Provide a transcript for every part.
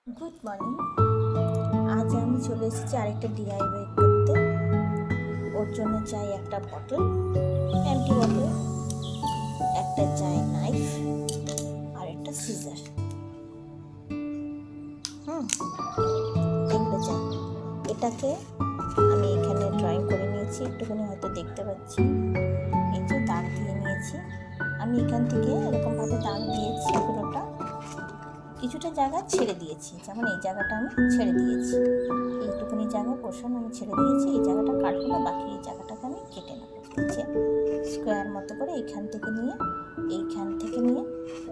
Good morning. আজ আমি চলে এসেছি আরেকটা ডিআইওয়াই করতে। ওর জন্য চাই একটা বটল, এমটি বটল, একটা চাই নাইফ আর একটা সিজার। এগুলো চাই। এটাকে আমি এখানে ড্রয়িং করে নিয়েছি, একটুখানি হয়তো দেখতে পাচ্ছি। এই যে দাগ দিয়ে নিয়েছি আমি, এখান থেকে এরকমভাবে দাগ দিয়েছি, পুরোটা কিছুটা জায়গা ছেড়ে দিয়েছি, যেমন এই জায়গাটা আমি ছেড়ে দিয়েছি, এইটুকুনি জায়গা পোর্শন আমি ছেড়ে দিয়েছি। এই জায়গাটা কাটবো না, বাকি এই জায়গাটাকে আমি কেটে নেবো। যে স্কোয়ার মতো করে এইখান থেকে নিয়ে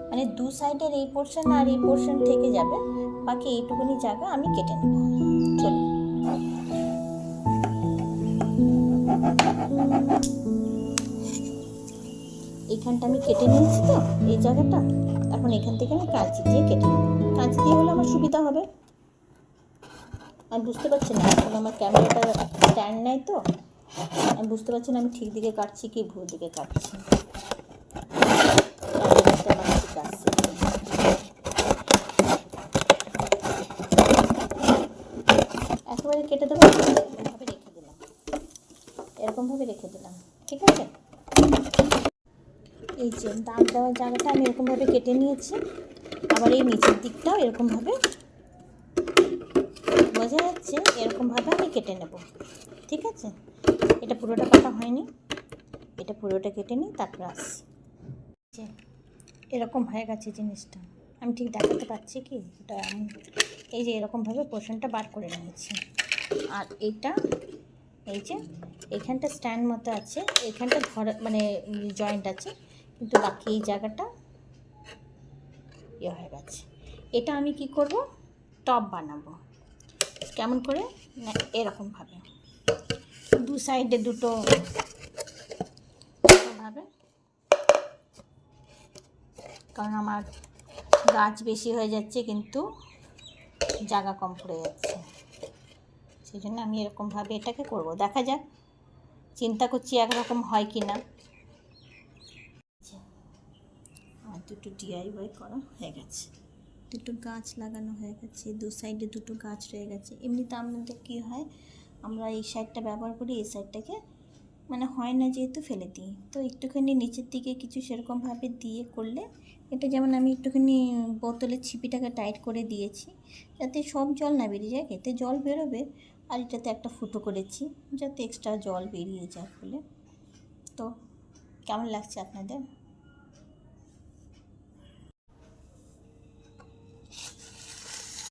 মানে দু সাইডের এই পোর্শন আর এই পোর্শন থেকে যাবে, বাকি এইটুকুনি জায়গা আমি কেটে নেব। চলুন। এইখানটা আমি কেটে নিয়েছি তো, এই জায়গাটা এখন এখান থেকে আমি কাঁচি দিয়ে কেটে নেব। কাঁচি দিয়ে হলে আমার সুবিধা হবে। আমি বুঝতে পারছি না, এখন আমার ক্যামেরাটা স্ট্যান্ড নেই তো, আমি বুঝতে পারছি না আমি ঠিক দিকে কাটছি কি ভুল দিকে কাটছি। একেবারে কেটে দেবো, এরকমভাবে রেখে দিলাম। ঠিক আছে, এই যে দাগ দেওয়ার জায়গাটা আমি এরকমভাবে কেটে নিয়েছি। আবার এই নিচের দিকটাও এরকমভাবে, বোঝা যাচ্ছে, এরকমভাবে আমি কেটে নেব। ঠিক আছে, এটা পুরোটা কাটা হয়নি, এটা পুরোটা কেটে নিই, তারপর আসছি। এরকম হয়ে গেছে জিনিসটা, আমি ঠিক দেখাতে পারছি কি, এটা এই যে এরকমভাবে পোর্শনটা বার করে নিয়েছি। আর এইটা এই যে এইখানটা স্ট্যান্ড মতো আছে, এইখানটা ধরা মানে জয়েন্ট আছে, কিন্তু বাকি এই জায়গাটা ইয়ে হয়ে গেছে। এটা আমি কি করব, টপ বানাবো। কেমন করে না, এরকমভাবে দু সাইডে দুটো ভাবে, কারণ আমার গাছ বেশি হয়ে যাচ্ছে কিন্তু জায়গা কম পড়ে যাচ্ছে, সেই জন্য আমি এরকমভাবে এটাকে করব। দেখা যাক, চিন্তা করছি একরকম হয় কি না। আর দুটো ডিআইওয়াই করা হয়ে গেছে, দুটো গাছ লাগানো হয়ে গেছে, দু সাইডে দুটো গাছ রয়ে গেছে। এমনিতে আমাদের কী হয়, আমরা এই সাইডটা ব্যবহার করি, এই সাইডটাকে মানে হয় না যেহেতু ফেলে দিই, তো একটুখানি নিচের দিকে কিছু সেরকমভাবে দিয়ে করলে, এটা যেমন আমি একটুখানি বোতলের ছিপিটাকে টাইট করে দিয়েছি যাতে সব জল না বেরিয়ে যায়, এতে জল বেরোবে, আর এটাতে একটা ফুটো করেছি যাতে এক্সট্রা জল বেরিয়ে যায় বলে। তো কেমন লাগছে আপনাদের?